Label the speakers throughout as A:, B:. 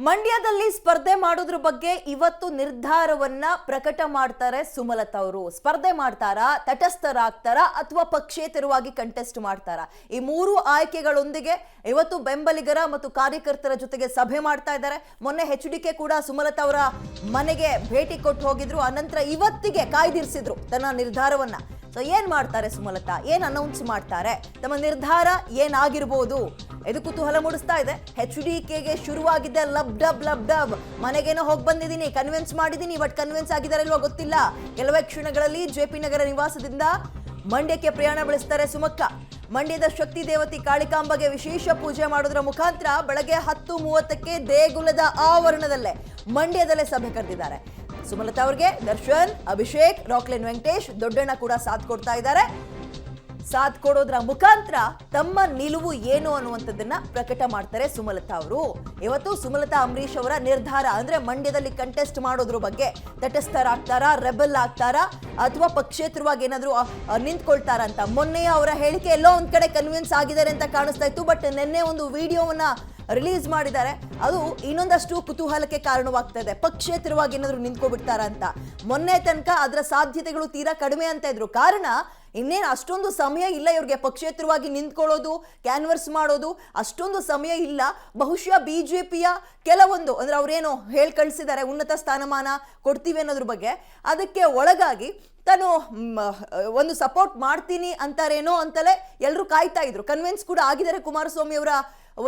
A: ಮಂಡ್ಯದಲ್ಲಿ ಸ್ಪರ್ಧೆ ಮಾಡೋದ್ರ ಬಗ್ಗೆ ಇವತ್ತು ನಿರ್ಧಾರವನ್ನ ಪ್ರಕಟ ಮಾಡ್ತಾರೆ ಸುಮಲತಾ ಅವರು. ಸ್ಪರ್ಧೆ ಮಾಡ್ತಾರಾ, ತಟಸ್ಥರಾಗ್ತಾರಾ ಅಥವಾ ಪಕ್ಷೇತರವಾಗಿ ಕಂಟೆಸ್ಟ್ ಮಾಡ್ತಾರಾ? ಈ ಮೂರು ಆಯ್ಕೆಗಳೊಂದಿಗೆ ಇವತ್ತು ಬೆಂಬಲಿಗರ ಮತ್ತು ಕಾರ್ಯಕರ್ತರ ಜೊತೆಗೆ ಸಭೆ ಮಾಡ್ತಾ ಇದ್ದಾರೆ. ಮೊನ್ನೆ HDK ಕೂಡ ಸುಮಲತಾ ಅವರ ಮನೆಗೆ ಭೇಟಿ ಕೊಟ್ಟು ಹೋಗಿದ್ರು. ಅನಂತರ ಇವತ್ತಿಗೆ ಕಾಯ್ದಿರಿಸಿದ್ರು ತನ್ನ ನಿರ್ಧಾರವನ್ನ. ಸೊ ಏನ್ ಮಾಡ್ತಾರೆ ಸುಮಲತಾ, ಏನ್ ಅನೌನ್ಸ್ ಮಾಡ್ತಾರೆ, ತಮ್ಮ ನಿರ್ಧಾರ ಏನಾಗಿರ್ಬೋದು, ಇದು ಕುತೂಹಲ ಮೂಡಿಸ್ತಾ ಇದೆ. HDKಗೆ ಶುರುವಾಗಿದ್ದ ಲಬ್ ಡಬ್ ಮನೆಗೇನೋ ಹೋಗಿ ಬಂದಿದ್ದೀನಿ, ಕನ್ವಿನ್ಸ್ ಮಾಡಿದ್ದೀನಿ, ಬಟ್ ಕನ್ವಿನ್ಸ್ ಆಗಿದ್ದಾರೆ ಇಲ್ವೋ ಗೊತ್ತಿಲ್ಲ. ಕೆಲವೇ ಕ್ಷಣಗಳಲ್ಲಿ JP ನಗರ ನಿವಾಸದಿಂದ ಮಂಡ್ಯಕ್ಕೆ ಪ್ರಯಾಣ ಬೆಳೆಸ್ತಾರೆ ಸುಮಕ್ಕ. ಮಂಡ್ಯದ ಶಕ್ತಿ ದೇವತೆ ಕಾಳಿಕಾಂಬಗೆ ವಿಶೇಷ ಪೂಜೆ ಮಾಡೋದ್ರ ಮುಖಾಂತರ ಬೆಳಗ್ಗೆ 10:30ಕ್ಕೆ ದೇಗುಲದ ಆವರಣದಲ್ಲೇ ಮಂಡ್ಯದಲ್ಲೇ ಸಭೆ ಕರೆದಿದ್ದಾರೆ. ಸುಮಲತಾ ಅವರಿಗೆ ದರ್ಶನ್, ಅಭಿಷೇಕ್, ರಾಕ್ಲೈನ್ ವೆಂಕಟೇಶ್, ದೊಡ್ಡಣ್ಣ ಕೂಡ ಸಾಥ್ ಕೊಡ್ತಾ ಇದ್ದಾರೆ. ಸಾಥ್ ಕೊಡೋದ್ರ ಮುಖಾಂತರ ತಮ್ಮ ನಿಲುವು ಏನು ಅನ್ನುವಂಥದ್ದನ್ನ ಪ್ರಕಟ ಮಾಡ್ತಾರೆ ಸುಮಲತಾ ಅವರು. ಇವತ್ತು ಸುಮಲತಾ ಅಂಬರೀಶ್ ಅವರ ನಿರ್ಧಾರ ಅಂದ್ರೆ ಮಂಡ್ಯದಲ್ಲಿ ಕಂಟೆಸ್ಟ್ ಮಾಡೋದ್ರ ಬಗ್ಗೆ ತಟಸ್ಥರಾಗ್ತಾರಾ, ರೆಬಲ್ ಆಗ್ತಾರಾ ಅಥವಾ ಪಕ್ಷೇತರವಾಗಿ ಏನಾದ್ರು ನಿಂತ್ಕೊಳ್ತಾರ ಅಂತ. ಮೊನ್ನೆಯ ಅವರ ಹೇಳಿಕೆ ಎಲ್ಲೋ ಒಂದ್ ಕಡೆ ಕನ್ವಿನ್ಸ್ ಆಗಿದ್ದಾರೆ ಅಂತ ಕಾಣಿಸ್ತಾ ಇತ್ತು. ಬಟ್ ನಿನ್ನೆ ಒಂದು ವಿಡಿಯೋವನ್ನ ರಿಲೀಸ್ ಮಾಡಿದ್ದಾರೆ. ಅದು ಇನ್ನೊಂದಷ್ಟು ಕುತೂಹಲಕ್ಕೆ ಕಾರಣವಾಗ್ತಾ ಇದೆ. ಪಕ್ಷೇತರವಾಗಿ ಏನಾದ್ರು ನಿಂತ್ಕೊಬಿಡ್ತಾರ ಅಂತ. ಮೊನ್ನೆ ತನಕ ಅದರ ಸಾಧ್ಯತೆಗಳು ತೀರಾ ಕಡಿಮೆ ಅಂತ ಇದ್ರು. ಕಾರಣ ಇನ್ನೇನು ಅಷ್ಟೊಂದು ಸಮಯ ಇಲ್ಲ ಇವ್ರಿಗೆ ಪಕ್ಷೇತರವಾಗಿ ನಿಂತ್ಕೊಳ್ಳೋದು, ಕ್ಯಾನ್ವರ್ಸ್ ಮಾಡೋದು ಅಷ್ಟೊಂದು ಸಮಯ ಇಲ್ಲ. ಬಹುಶಃ BJPಯ ಕೆಲವೊಂದು ಅಂದ್ರೆ ಅವ್ರೇನೋ ಹೇಳಿ ಕಳಿಸಿದ್ದಾರೆ ಉನ್ನತ ಸ್ಥಾನಮಾನ ಕೊಡ್ತೀವಿ ಅನ್ನೋದ್ರ ಬಗ್ಗೆ, ಅದಕ್ಕೆ ಒಳಗಾಗಿ ತಾನು ಒಂದು ಸಪೋರ್ಟ್ ಮಾಡ್ತೀನಿ ಅಂತಾರೇನೋ ಅಂತಲೇ ಎಲ್ಲರೂ ಕಾಯ್ತಾ ಇದ್ರು. ಕನ್ವಿನ್ಸ್ ಕೂಡ ಆಗಿದ್ದಾರೆ ಕುಮಾರಸ್ವಾಮಿ ಅವರ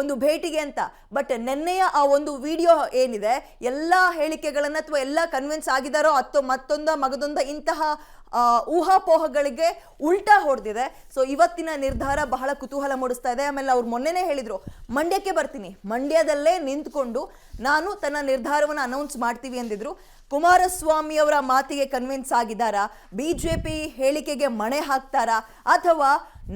A: ಒಂದು ಭೇಟಿಗೆ ಅಂತ. ಬಟ್ ನೆನ್ನೆಯ ಆ ಒಂದು ವಿಡಿಯೋ ಏನಿದೆ, ಎಲ್ಲ ಹೇಳಿಕೆಗಳನ್ನ ಅಥವಾ ಎಲ್ಲ ಕನ್ವಿನ್ಸ್ ಆಗಿದಾರೋ ಅಥವಾ ಮಗದೊಂದ ಇಂತಹ ಊಹಾಪೋಹಗಳಿಗೆ ಉಲ್ಟಾ ಹೊಡೆದಿದೆ. ಸೊ ಇವತ್ತಿನ ನಿರ್ಧಾರ ಬಹಳ ಕುತೂಹಲ ಮೂಡಿಸ್ತಾ ಇದೆ. ಆಮೇಲೆ ಅವ್ರು ಮೊನ್ನೆನೇ ಹೇಳಿದ್ರು ಮಂಡ್ಯಕ್ಕೆ ಬರ್ತೀನಿ, ಮಂಡ್ಯದಲ್ಲೇ ನಿಂತ್ಕೊಂಡು ನಾನು ತನ್ನ ನಿರ್ಧಾರವನ್ನು ಅನೌನ್ಸ್ ಮಾಡ್ತೀವಿ ಅಂದಿದ್ರು. ಕುಮಾರಸ್ವಾಮಿ ಅವರ ಮಾತಿಗೆ ಕನ್ವಿನ್ಸ್ ಆಗಿದ್ದಾರಾ, BJP ಹೇಳಿಕೆಗೆ ಮಣೆ ಹಾಕ್ತಾರಾ, ಅಥವಾ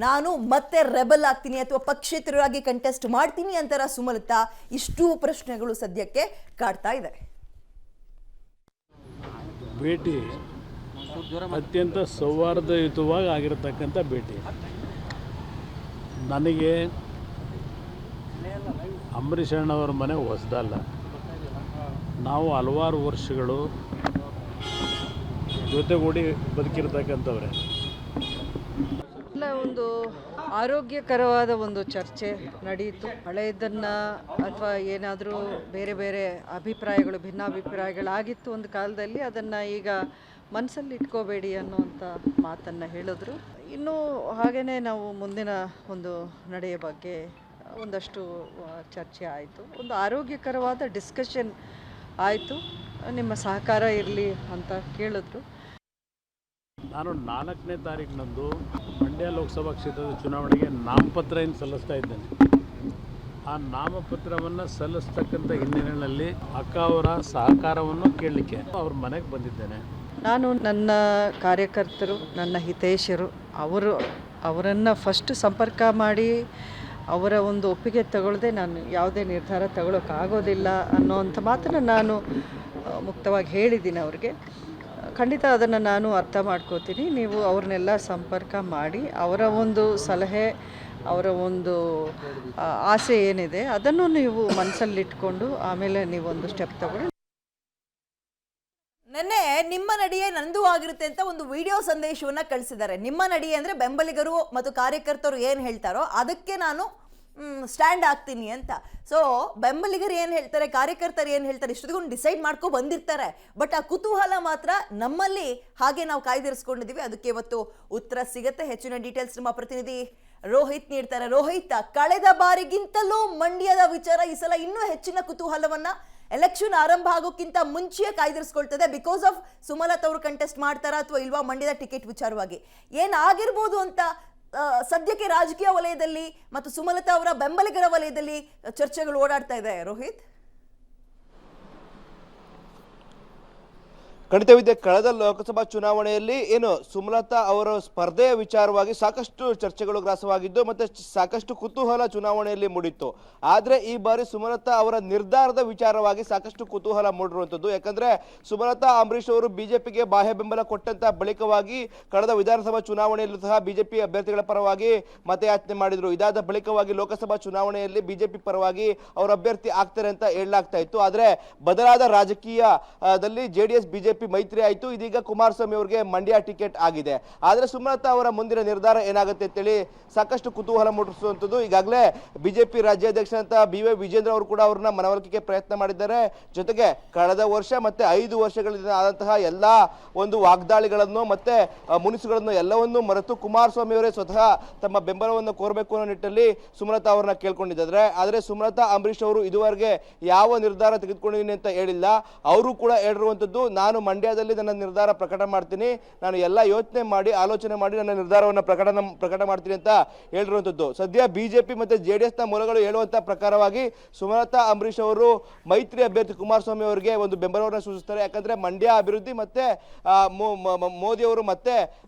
A: ನಾನು ಮತ್ತೆ ರೆಬಲ್ ಆಗ್ತೀನಿ ಅಥವಾ ಪಕ್ಷೇತರರಾಗಿ ಕಂಟೆಸ್ಟ್ ಮಾಡ್ತೀನಿ ಅಂತಾರ ಸುಮಲತಾ? ಇಷ್ಟೂ ಪ್ರಶ್ನೆಗಳು ಸದ್ಯಕ್ಕೆ ಕಾಡ್ತಾ ಇದೆ.
B: ಭೇಟಿ ಅತ್ಯಂತ ಸೌಹಾರ್ದಯುತವಾಗಿ ಆಗಿರತಕ್ಕಂಥ ಭೇಟಿ. ನನಗೆ ಅಂಬರೀಷ್ ಅಣ್ಣವರ ಮನೆ ಹೊಸದಲ್ಲ. ನಾವು ಹಲವಾರು ವರ್ಷಗಳು ಜೊತೆಗೂಡಿ ಬದುಕಿರ್ತಕ್ಕಂಥವ್ರೆ.
C: ಒಂದು ಆರೋಗ್ಯಕರವಾದ ಒಂದು ಚರ್ಚೆ ನಡೆಯಿತು. ಹಳೆಯದನ್ನು ಅಥವಾ ಏನಾದರೂ ಬೇರೆ ಬೇರೆ ಅಭಿಪ್ರಾಯಗಳು, ಭಿನ್ನಾಭಿಪ್ರಾಯಗಳಾಗಿತ್ತು ಒಂದು ಕಾಲದಲ್ಲಿ, ಅದನ್ನು ಈಗ ಮನಸ್ಸಲ್ಲಿ ಇಟ್ಕೋಬೇಡಿ ಅನ್ನುವಂಥ ಮಾತನ್ನು ಹೇಳಿದ್ರು. ಇನ್ನೂ ಹಾಗೆಯೇ ನಾವು ಮುಂದಿನ ಒಂದು ನಡೆಯ ಬಗ್ಗೆ ಒಂದಷ್ಟು ಚರ್ಚೆ ಆಯಿತು. ಒಂದು ಆರೋಗ್ಯಕರವಾದ ಡಿಸ್ಕಷನ್ ಆಯಿತು. ನಿಮ್ಮ ಸಹಕಾರ ಇರಲಿ ಅಂತ ಕೇಳಿದ್ರು.
B: ನಾನು 4ನೇ ತಾರೀಕಿನಂದು ಮಂಡ್ಯ ಲೋಕಸಭಾ ಕ್ಷೇತ್ರದ ಚುನಾವಣೆಗೆ ನಾಮಪತ್ರ ಏನು ಸಲ್ಲಿಸ್ತಾ ಇದ್ದೇನೆ. ಆ ನಾಮಪತ್ರವನ್ನು ಸಲ್ಲಿಸ್ತಕ್ಕಂಥ ಹಿನ್ನೆಲೆಯಲ್ಲಿ ಅಕ್ಕ ಅವರ ಸಹಕಾರವನ್ನು ಕೇಳಲಿಕ್ಕೆ ಅವ್ರ ಮನೆಗೆ ಬಂದಿದ್ದೇನೆ.
C: ನಾನು ನನ್ನ ಕಾರ್ಯಕರ್ತರು, ನನ್ನ ಹಿತೈಷಿರು, ಅವರನ್ನು ಫಸ್ಟ್ ಸಂಪರ್ಕ ಮಾಡಿ ಅವರ ಒಂದು ಒಪ್ಪಿಗೆ ತಗೊಳ್ಳದೆ ನಾನು ಯಾವುದೇ ನಿರ್ಧಾರ ತಗೊಳ್ಳೋಕ್ಕಾಗೋದಿಲ್ಲ ಅನ್ನೋವಂಥ ಮಾತನ್ನು ನಾನು ಮುಕ್ತವಾಗಿ ಹೇಳಿದ್ದೀನಿ ಅವ್ರಿಗೆ. ಖಂಡಿತ ಅದನ್ನು ನಾನು ಅರ್ಥ ಮಾಡ್ಕೋತೀನಿ. ನೀವು ಅವ್ರನ್ನೆಲ್ಲ ಸಂಪರ್ಕ ಮಾಡಿ ಅವರ ಒಂದು ಸಲಹೆ, ಅವರ ಒಂದು ಆಸೆ ಏನಿದೆ ಅದನ್ನು ನೀವು ಮನಸ್ಸಲ್ಲಿಟ್ಕೊಂಡು ಆಮೇಲೆ ನೀವೊಂದು ಸ್ಟೆಪ್ ತಗೊಳ್ಳಿ.
A: ನೆನ್ನೆ ನಿಮ್ಮ ನಡಿಯೇ ನಂದು ಆಗಿರುತ್ತೆ ಅಂತ ಒಂದು ವಿಡಿಯೋ ಸಂದೇಶವನ್ನ ಕಳಿಸಿದ್ದಾರೆ. ನಿಮ್ಮ ನಡಿಯೇ ಅಂದ್ರೆ ಬೆಂಬಲಿಗರು ಮತ್ತು ಕಾರ್ಯಕರ್ತರು ಏನು ಹೇಳ್ತಾರೋ ಅದಕ್ಕೆ ನಾನು ಸ್ಟ್ಯಾಂಡ್ ಆಗ್ತೀನಿ ಅಂತ. ಸೊ ಬೆಂಬಲಿಗರು ಏನು ಹೇಳ್ತಾರೆ, ಕಾರ್ಯಕರ್ತರು ಏನು ಹೇಳ್ತಾರೆ, ಇಷ್ಟೊಂದು ಡಿಸೈಡ್ ಮಾಡ್ಕೊ ಬಂದಿರ್ತಾರೆ. ಬಟ್ ಆ ಕುತೂಹಲ ಮಾತ್ರ ನಮ್ಮಲ್ಲಿ ಹಾಗೆ ನಾವು ಕಾಯ್ದಿರಿಸ್ಕೊಂಡಿದ್ದೀವಿ. ಅದಕ್ಕೆ ಇವತ್ತು ಉತ್ತರ ಸಿಗುತ್ತೆ. ಹೆಚ್ಚಿನ ಡೀಟೇಲ್ಸ್ ನಮ್ಮ ಪ್ರತಿನಿಧಿ ರೋಹಿತ್ ನೀಡ್ತಾರೆ. ರೋಹಿತ್, ಕಳೆದ ಬಾರಿಗಿಂತಲೂ ಮಂಡ್ಯದ ವಿಚಾರ ಈ ಸಲ ಇನ್ನೂ ಹೆಚ್ಚಿನ ಕುತೂಹಲವನ್ನ ಎಲೆಕ್ಷನ್ ಆರಂಭ ಆಗೋಕ್ಕಿಂತ ಮುಂಚೆ ಕಾಯ್ದಿರಿಸ್ಕೊಳ್ತದೆ. ಬಿಕಾಸ್ ಆಫ್ ಸುಮಲತಾ ಅವರು ಕಂಟೆಸ್ಟ್ ಮಾಡ್ತಾರಾ ಅಥವಾ ಇಲ್ವಾ ಮಂಡ್ಯದ ಟಿಕೆಟ್ ವಿಚಾರವಾಗಿ ಏನಾಗಿರ್ಬೋದು ಅಂತ ಸದ್ಯಕ್ಕೆ ರಾಜಕೀಯ ವಲಯದಲ್ಲಿ ಮತ್ತು ಸುಮಲತಾ ಅವರ ಬೆಂಬಲಿಗರ ವಲಯದಲ್ಲಿ ಚರ್ಚೆಗಳು ಓಡಾಡ್ತಾ ಇದೆ. ರೋಹಿತ್,
D: ಖಂಡಿತವಿದೆ. ಕಳೆದ ಲೋಕಸಭಾ ಚುನಾವಣೆಯಲ್ಲಿ ಏನು ಸುಮಲತಾ ಅವರ ಸ್ಪರ್ಧೆಯ ವಿಚಾರವಾಗಿ ಸಾಕಷ್ಟು ಚರ್ಚೆಗಳು ಗ್ರಾಸವಾಗಿದ್ದು ಮತ್ತೆ ಸಾಕಷ್ಟು ಕುತೂಹಲ ಚುನಾವಣೆಯಲ್ಲಿ ಮೂಡಿತ್ತು. ಆದ್ರೆ ಈ ಬಾರಿ ಸುಮಲತಾ ಅವರ ನಿರ್ಧಾರದ ವಿಚಾರವಾಗಿ ಸಾಕಷ್ಟು ಕುತೂಹಲ ಮೂಡಿರುವಂತದ್ದು. ಯಾಕಂದ್ರೆ ಸುಮಲತಾ ಅಂಬರೀಶ್ ಅವರು ಬಿಜೆಪಿಗೆ ಬಾಹ್ಯ ಬೆಂಬಲ ಕೊಟ್ಟಂತ ಬಳಿಕವಾಗಿ ಕಳೆದ ವಿಧಾನಸಭಾ ಚುನಾವಣೆಯಲ್ಲೂ ಸಹ ಬಿಜೆಪಿ ಅಭ್ಯರ್ಥಿಗಳ ಪರವಾಗಿ ಮತಯಾಚನೆ ಮಾಡಿದ್ರು. ಇದಾದ ಬಳಿಕವಾಗಿ ಲೋಕಸಭಾ ಚುನಾವಣೆಯಲ್ಲಿ ಬಿಜೆಪಿ ಪರವಾಗಿ ಅವರ ಅಭ್ಯರ್ಥಿ ಆಗ್ತಾರೆ ಅಂತ ಹೇಳಲಾಗ್ತಾ ಇತ್ತು. ಆದ್ರೆ ಬದಲಾದ ರಾಜಕೀಯದಲ್ಲಿ ಜೆಡಿಎಸ್ ಬಿಜೆಪಿ ಮೈತ್ರಿ ಆಯಿತು. ಇದೀಗ ಕುಮಾರಸ್ವಾಮಿ ಅವರಿಗೆ ಮಂಡ್ಯ ಟಿಕೆಟ್ ಆಗಿದೆ. ಆದ್ರೆ ಸುಮಲತಾ ಅವರ ಮುಂದಿನ ನಿರ್ಧಾರ ಏನಾಗುತ್ತೆ ಅಂತೇಳಿ ಸಾಕಷ್ಟು ಕುತೂಹಲ ಮೂಡಿಸುವಂಥದ್ದು. ಈಗಾಗಲೇ ಬಿಜೆಪಿ ರಾಜ್ಯಾಧ್ಯಕ್ಷರಂತ ಬಿ.ವೈ. ವಿಜೇಂದ್ರ ಅವರು ಕೂಡ ಅವರನ್ನ ಮನವೊಲಿಕೆಗೆ ಪ್ರಯತ್ನ ಮಾಡಿದ್ದಾರೆ. ಜೊತೆಗೆ ಕಳೆದ ವರ್ಷ ಮತ್ತೆ 5 ವರ್ಷಗಳಿಂದ ಆದಂತಹ ಎಲ್ಲಾ ಒಂದು ವಾಗ್ದಾಳಿಗಳನ್ನು ಮತ್ತೆ ಮುನಿಸುಗಳನ್ನು ಎಲ್ಲವನ್ನೂ ಮರೆತು ಕುಮಾರಸ್ವಾಮಿ ಅವರೇ ಸ್ವತಃ ತಮ್ಮ ಬೆಂಬಲವನ್ನು ಕೋರಬೇಕು ಅನ್ನೋ ನಿಟ್ಟಿನಲ್ಲಿ ಸುಮಲತಾ ಅವರನ್ನ ಕೇಳ್ಕೊಂಡಿದ್ದಾರೆ. ಆದ್ರೆ ಸುಮಲತಾ ಅಂಬರೀಶ್ ಅವರು ಇದುವರೆಗೆ ಯಾವ ನಿರ್ಧಾರ ತೆಗೆದುಕೊಂಡಿದ್ದೀನಿ ಅಂತ ಹೇಳಿಲ್ಲ. ಅವರು ಕೂಡ ಹೇಳಿರುವಂತದ್ದು, ನಾನು ಮಂಡ್ಯದಲ್ಲಿ ನನ್ನ ನಿರ್ಧಾರ ಪ್ರಕಟ ಮಾಡ್ತೀನಿ, ನಾನು ಎಲ್ಲ ಯೋಚನೆ ಮಾಡಿ ಆಲೋಚನೆ ಮಾಡಿ ನನ್ನ ನಿರ್ಧಾರವನ್ನು ಪ್ರಕಟ ಮಾಡ್ತೀನಿ ಅಂತ ಹೇಳಿರುವಂತದ್ದು. ಸದ್ಯ ಬಿಜೆಪಿ ಮತ್ತೆ ಜೆಡಿಎಸ್ ನ ಮೂಲಗಳು ಹೇಳುವಂತ ಪ್ರಕಾರವಾಗಿ ಸುಮಲತಾ ಅಂಬರೀಶ್ ಅವರು ಮೈತ್ರಿ ಅಭ್ಯರ್ಥಿ ಕುಮಾರಸ್ವಾಮಿ ಅವರಿಗೆ ಒಂದು ಬೆಂಬಲವನ್ನು ಸೂಚಿಸ್ತಾರೆ. ಯಾಕಂದ್ರೆ ಮಂಡ್ಯ ಅಭಿವೃದ್ಧಿ ಮತ್ತೆ ಮೋದಿ ಅವರು ಮತ್ತೆ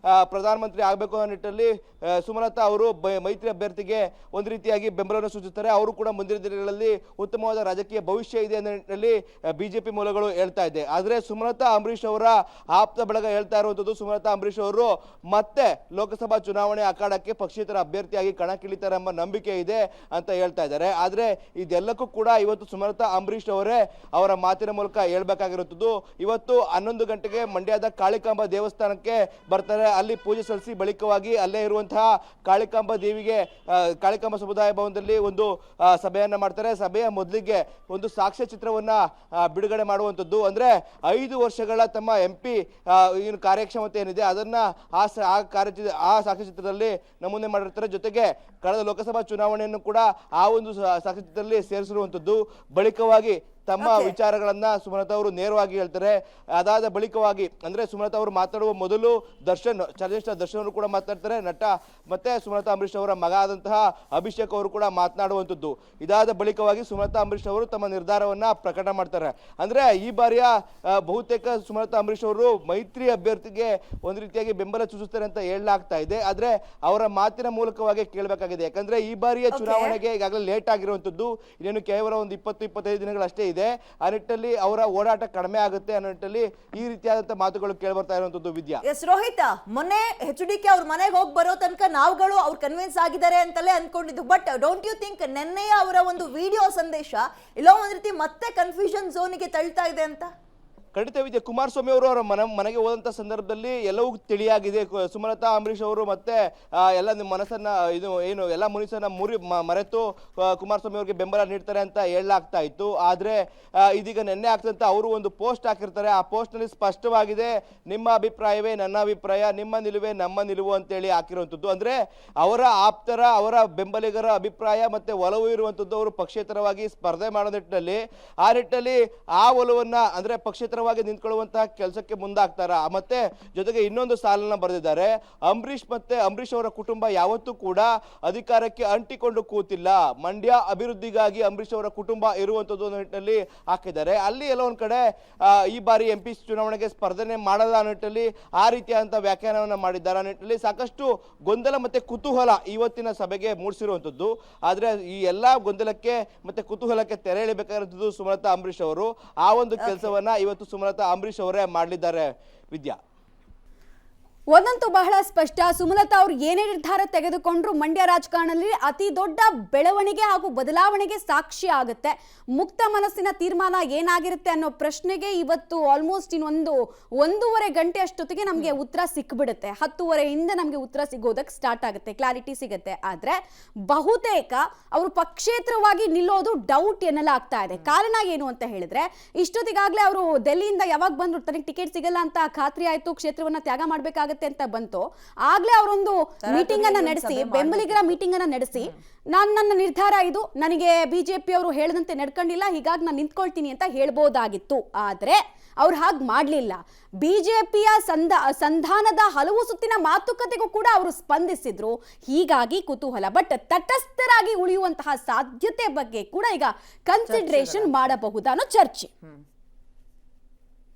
D: ಪ್ರಧಾನಮಂತ್ರಿ ಆಗಬೇಕು ಅನ್ನೋ ನಿಟ್ಟಿನಲ್ಲಿ ಸುಮಲತಾ ಅವರು ಮೈತ್ರಿ ಅಭ್ಯರ್ಥಿಗೆ ಒಂದು ರೀತಿಯಾಗಿ ಬೆಂಬಲವನ್ನು ಸೂಚಿಸುತ್ತಾರೆ. ಅವರು ಕೂಡ ಮುಂದಿನ ದಿನಗಳಲ್ಲಿ ಉತ್ತಮವಾದ ರಾಜಕೀಯ ಭವಿಷ್ಯ ಇದೆ ಅನ್ನೋ ನಿಟ್ಟಿನಲ್ಲಿ ಬಿಜೆಪಿ ಮೂಲಗಳು ಹೇಳ್ತಾ ಇದೆ. ಆದ್ರೆ ಸುಮಲತಾ ಅಂಬರೀಶ್ ಅವರ ಆಪ್ತ ಬಳಗ ಹೇಳ್ತಾ ಇರುವಂತದ್ದು, ಸುಮಲತಾ ಅಂಬರೀಶ್ ಅವರು ಮತ್ತೆ ಲೋಕಸಭಾ ಚುನಾವಣೆ ಅಖಾಡಕ್ಕೆ ಪಕ್ಷೇತರ ಅಭ್ಯರ್ಥಿಯಾಗಿ ಕಣಕ್ಕಿಳಿತಾರೆ ಎಂಬ ನಂಬಿಕೆ ಇದೆ ಅಂತ ಹೇಳ್ತಾ ಇದ್ದಾರೆ. ಆದ್ರೆ ಇದೆಲ್ಲಕ್ಕೂ ಕೂಡ ಇವತ್ತು ಸುಮಲತಾ ಅಂಬರೀಶ್ ಅವರೇ ಅವರ ಮಾತಿನ ಮೂಲಕ ಹೇಳ್ಬೇಕಾಗಿರುತ್ತದೆ. ಇವತ್ತು 11 ಗಂಟೆಗೆ ಮಂಡ್ಯದ ಕಾಳಿಕಾಂಬ ದೇವಸ್ಥಾನಕ್ಕೆ ಬರ್ತಾರೆ. ಅಲ್ಲಿ ಪೂಜೆ ಸಲ್ಲಿಸಿ ಬಳಿಕವಾಗಿ ಅಲ್ಲೇ ಇರುವಂತಹ ಕಾಳಿಕಾಂಬ ದೇವಿಗೆ ಕಾಳಿಕಾಂಬ ಸಮುದಾಯ ಭವನದಲ್ಲಿ ಒಂದು ಸಭೆಯನ್ನ ಮಾಡ್ತಾರೆ. ಸಭೆಯ ಮೊದಲಿಗೆ ಒಂದು ಸಾಕ್ಷ್ಯ ಚಿತ್ರವನ್ನ ಬಿಡುಗಡೆ ಮಾಡುವಂತದ್ದು. ಅಂದ್ರೆ 5 ವರ್ಷಗಳ ತಮ್ಮ MP ಏನು ಕಾರ್ಯಕ್ಷಮತೆ ಏನಿದೆ ಅದನ್ನ ಆ ಸಾಕ್ಷ್ಯಚಿತ್ರದಲ್ಲಿ ನಮೂನೆ ಮಾಡಿರ್ತಾರೆ. ಜೊತೆಗೆ ಕಳೆದ ಲೋಕಸಭಾ ಚುನಾವಣೆಯನ್ನು ಕೂಡ ಆ ಒಂದು ಸಾಕ್ಷ್ಯಚಿತ್ರದಲ್ಲಿ ಸೇರಿಸಿರುವಂತದ್ದು. ಬಳಿಕವಾಗಿ ತಮ್ಮ ವಿಚಾರಗಳನ್ನ ಸುಮಲತಾ ಅವರು ನೇರವಾಗಿ ಹೇಳ್ತಾರೆ. ಅದಾದ ಬಳಿಕವಾಗಿ ಅಂದ್ರೆ ಸುಮಲತಾ ಅವರು ಮಾತಾಡುವ ಮೊದಲು ಚಲನಚಿತ್ರ ದರ್ಶನ್ ಅವರು ಕೂಡ ಮಾತಾಡ್ತಾರೆ. ನಟ ಮತ್ತೆ ಸುಮಲತಾ ಅಂಬರೀಶ್ ಅವರ ಮಗ ಆದಂತಹ ಅಭಿಷೇಕ್ ಅವರು ಕೂಡ ಮಾತನಾಡುವಂಥದ್ದು. ಇದಾದ ಬಳಿಕವಾಗಿ ಸುಮಲತಾ ಅಂಬರೀಶ್ ಅವರು ತಮ್ಮ ನಿರ್ಧಾರವನ್ನ ಪ್ರಕಟ ಮಾಡ್ತಾರೆ. ಅಂದ್ರೆ ಈ ಬಾರಿಯ ಬಹುತೇಕ ಸುಮಲತಾ ಅಂಬರೀಶ್ ಅವರು ಮೈತ್ರಿ ಅಭ್ಯರ್ಥಿಗೆ ಒಂದು ರೀತಿಯಾಗಿ ಬೆಂಬಲ ಸೂಚಿಸ್ತಾರೆ ಅಂತ ಹೇಳಲಾಗ್ತಾ ಇದೆ. ಆದ್ರೆ ಅವರ ಮಾತಿನ ಮೂಲಕವಾಗಿ ಕೇಳಬೇಕಾಗಿದೆ. ಯಾಕಂದ್ರೆ ಈ ಬಾರಿಯ ಚುನಾವಣೆಗೆ ಈಗಾಗಲೇ ಲೇಟ್ ಆಗಿರುವಂತದ್ದು. ಇನ್ನೇನು ಕೇವಲ ಒಂದು 20-25 ದಿನಗಳಷ್ಟೇ ಇದೆ. ಆ ನಿಟ್ಟಿನಲ್ಲಿ ಅವರ ಓಡಾಟ ಕಡಿಮೆ ಆಗುತ್ತೆ ಅನ್ನೋ ನಿಟ್ಟಿನಲ್ಲಿ ಈ ರೀತಿಯಾದಂತಹ ಮಾತುಗಳು ಕೇಳಿ ಬರ್ತಾ ಇರುವಂತದ್ದು. ವಿದ್ಯಾ,
A: ಎಸ್ ರೋಹಿತ್, ಮೊನ್ನೆ HDK ಅವ್ರ ಮನೆಗೆ ಹೋಗಿ ಬರೋ ತನಕ ನಾವುಗಳು ಅವ್ರು ಕನ್ವಿನ್ಸ್ ಆಗಿದ್ದಾರೆ ಅಂತಲೇ ಅನ್ಕೊಂಡಿದ್ದು. ಬಟ್ ಡೋಂಟ್ ಯು ಥಿಂಕ್ ನೆನ್ನೆಯ ಅವರ ಒಂದು ವಿಡಿಯೋ ಸಂದೇಶ ಎಲ್ಲೋ ಒಂದ್ ರೀತಿ ಮತ್ತೆ ಕನ್ಫ್ಯೂಷನ್ ಝೋನ್ಗೆ ತಳ್ತಾ ಇದೆ ಅಂತ?
D: ಖಂಡಿತವಿದೆ. ಕುಮಾರಸ್ವಾಮಿ ಅವರು ಅವರ ಮನೆಗೆ ಹೋದಂತ ಸಂದರ್ಭದಲ್ಲಿ ಎಲ್ಲವೂ ತಿಳಿಯಾಗಿದೆ. ಸುಮಲತಾ ಅಂಬರೀಶ್ ಅವರು ಮತ್ತೆ ಎಲ್ಲ ಮನಸ್ಸನ್ನ ಏನು ಎಲ್ಲ ಮುನಿಸನ್ನ ಮರೆತು ಕುಮಾರಸ್ವಾಮಿ ಅವರಿಗೆ ಬೆಂಬಲ ನೀಡ್ತಾರೆ ಅಂತ ಹೇಳಲಾಗ್ತಾ ಇತ್ತು. ಆದ್ರೆ ಇದೀಗ ನಿನ್ನೆ ಆಗ್ತಂತ ಅವರು ಒಂದು ಪೋಸ್ಟ್ ಹಾಕಿರ್ತಾರೆ. ಆ ಪೋಸ್ಟ್ ನಲ್ಲಿ ಸ್ಪಷ್ಟವಾಗಿದೆ, ನಿಮ್ಮ ಅಭಿಪ್ರಾಯವೇ ನನ್ನ ಅಭಿಪ್ರಾಯ, ನಿಮ್ಮ ನಿಲುವೇ ನಮ್ಮ ನಿಲುವು ಅಂತೇಳಿ ಹಾಕಿರುವಂತದ್ದು. ಅಂದ್ರೆ ಅವರ ಆಪ್ತರ ಅವರ ಬೆಂಬಲಿಗರ ಅಭಿಪ್ರಾಯ ಮತ್ತೆ ಒಲವು ಇರುವಂತದ್ದು. ಅವರು ಪಕ್ಷೇತರವಾಗಿ ಸ್ಪರ್ಧೆ ಮಾಡೋ ನಿಟ್ಟಿನಲ್ಲಿ ಆ ಒಲವನ್ನ ಅಂದ್ರೆ ಪಕ್ಷೇತರ ನಿಂತ್ಕೊಳ್ಳುವಂತಹ ಕೆಲಸಕ್ಕೆ ಮುಂದಾಗ್ತಾರ. ಮತ್ತೆ ಜೊತೆಗೆ ಇನ್ನೊಂದು ಸಾಲನ್ನ ಬರೆದಿದ್ದಾರೆ, ಅಂಬರೀಶ್ ಅವರ ಕುಟುಂಬ ಯಾವತ್ತೂ ಕೂಡ ಅಧಿಕಾರಕ್ಕೆ ಅಂಟಿಕೊಂಡು ಕೂತಿಲ್ಲ, ಮಂಡ್ಯ ಅಭಿವೃದ್ಧಿಗಾಗಿ ಅಂಬರೀಶ್ ಅವರ ಕುಟುಂಬ ಇರುವಂತದ್ದು ನಿಟ್ಟಿನಲ್ಲಿ ಹಾಕಿದ್ದಾರೆ. ಅಲ್ಲಿ ಎಲ್ಲ ಒಂದ್ ಕಡೆ ಈ ಬಾರಿ MP ಚುನಾವಣೆಗೆ ಸ್ಪರ್ಧನೆ ಮಾಡದ ನಿಟ್ಟಿನಲ್ಲಿ ಆ ರೀತಿಯಾದಂತಹ ವ್ಯಾಖ್ಯಾನವನ್ನ ಮಾಡಿದ್ದಾರೆ. ನಿಟ್ಟಿನಲ್ಲಿ ಸಾಕಷ್ಟು ಗೊಂದಲ ಮತ್ತೆ ಕುತೂಹಲ ಇವತ್ತಿನ ಸಭೆಗೆ ಮೂಡಿಸಿರುವಂತದ್ದು. ಆದ್ರೆ ಈ ಎಲ್ಲಾ ಗೊಂದಲಕ್ಕೆ ಮತ್ತೆ ಕುತೂಹಲಕ್ಕೆ ತೆರೆ ಎಳಿಬೇಕಾಗಿರುತ್ತದೆ ಸುಮಲತಾ ಅಂಬರೀಶ್ ಅವರು. ಆ ಒಂದು ಕೆಲಸವನ್ನ ಇವತ್ತು ಸುಮಲತಾ ಅಂಬರೀಶ್ ಅವರೇ ಮಾಡಲಿದ್ದಾರೆ. ವಿದ್ಯಾ,
E: ಒಂದಂತೂ ಬಹಳ ಸ್ಪಷ್ಟ, ಸುಮಲತಾ ಅವರು ಏನೇ ನಿರ್ಧಾರ ತೆಗೆದುಕೊಂಡ್ರು ಮಂಡ್ಯ ರಾಜಕಾರಣದಲ್ಲಿ ಅತಿ ದೊಡ್ಡ ಬೆಳವಣಿಗೆ ಹಾಗೂ ಬದಲಾವಣೆಗೆ ಸಾಕ್ಷಿ ಆಗುತ್ತೆ. ಮುಕ್ತ ಮನಸ್ಸಿನ ತೀರ್ಮಾನ ಏನಾಗಿರುತ್ತೆ ಅನ್ನೋ ಪ್ರಶ್ನೆಗೆ ಇವತ್ತು ಆಲ್ಮೋಸ್ಟ್ ಇನ್ನೊಂದು 1.5 ಗಂಟೆ ಅಷ್ಟೊತ್ತಿಗೆ ನಮಗೆ ಉತ್ತರ ಸಿಕ್ಬಿಡುತ್ತೆ. 10:30 ನಮಗೆ ಉತ್ತರ ಸಿಗೋದಕ್ಕೆ ಸ್ಟಾರ್ಟ್ ಆಗುತ್ತೆ, ಕ್ಲಾರಿಟಿ ಸಿಗುತ್ತೆ. ಆದ್ರೆ ಬಹುತೇಕ ಅವರು ಪಕ್ಷೇತರವಾಗಿ ನಿಲ್ಲೋದು ಡೌಟ್ ಎನ್ನಲಾಗ್ತಾ ಇದೆ. ಕಾರಣ ಏನು ಅಂತ ಹೇಳಿದ್ರೆ, ಇಷ್ಟೊತ್ತಿಗಾಗ್ಲೇ ಅವರು ಡೆಲ್ಲಿಯಿಂದ ಯಾವಾಗ ಬಂದ್ರು ತನಗೆ ಟಿಕೆಟ್ ಸಿಗಲ್ಲ ಅಂತ ಖಾತ್ರಿ ಆಯ್ತು, ಕ್ಷೇತ್ರವನ್ನ ತ್ಯಾಗ ಮಾಡ್ಬೇಕಾಗತ್ತೆ ಅಂತ ಬಂತು. ಆಗ್ಲೇ ಅವರೊಂದು ಮೀಟಿಂಗ್ ಅನ್ನ ನಡೆಸಿ, ಬೆಂಬಲಿಗರ ಮೀಟಿಂಗ್ ಅನ್ನ ನಡೆಸಿ, ನನ್ನ ನಿರ್ಧಾರ ಇದು, ನನಗೆ ಬಿಜೆಪಿ ಅವರು ಹೇಳದಂತೆ ನಡ್ಕೊಂಡಿಲ್ಲ, ಹೀಗಾಗಿ ನಾನು ನಿಂತ್ಕೊಳ್ತೀನಿ ಅಂತ ಹೇಳ್ಬೋದಾಗಿತ್ತು. ಆದ್ರೆ ಅವ್ರು ಹಾಗೆ ಮಾಡ್ಲಿಲ್ಲ. ಬಿಜೆಪಿಯ ಸಂಧಾನದ ಹಲವು ಸುತ್ತಿನ ಮಾತುಕತೆಗೂ ಕೂಡ ಅವರು ಸ್ಪಂದಿಸಿದ್ರು. ಹೀಗಾಗಿ ಕುತೂಹಲ. ಬಟ್ ತಟಸ್ಥರಾಗಿ ಉಳಿಯುವಂತಹ ಸಾಧ್ಯತೆ ಬಗ್ಗೆ ಕೂಡ ಈಗ ಕನ್ಸಿಡರೇಷನ್ ಮಾಡಬಹುದಾ ಅನ್ನೋ ಚರ್ಚೆ.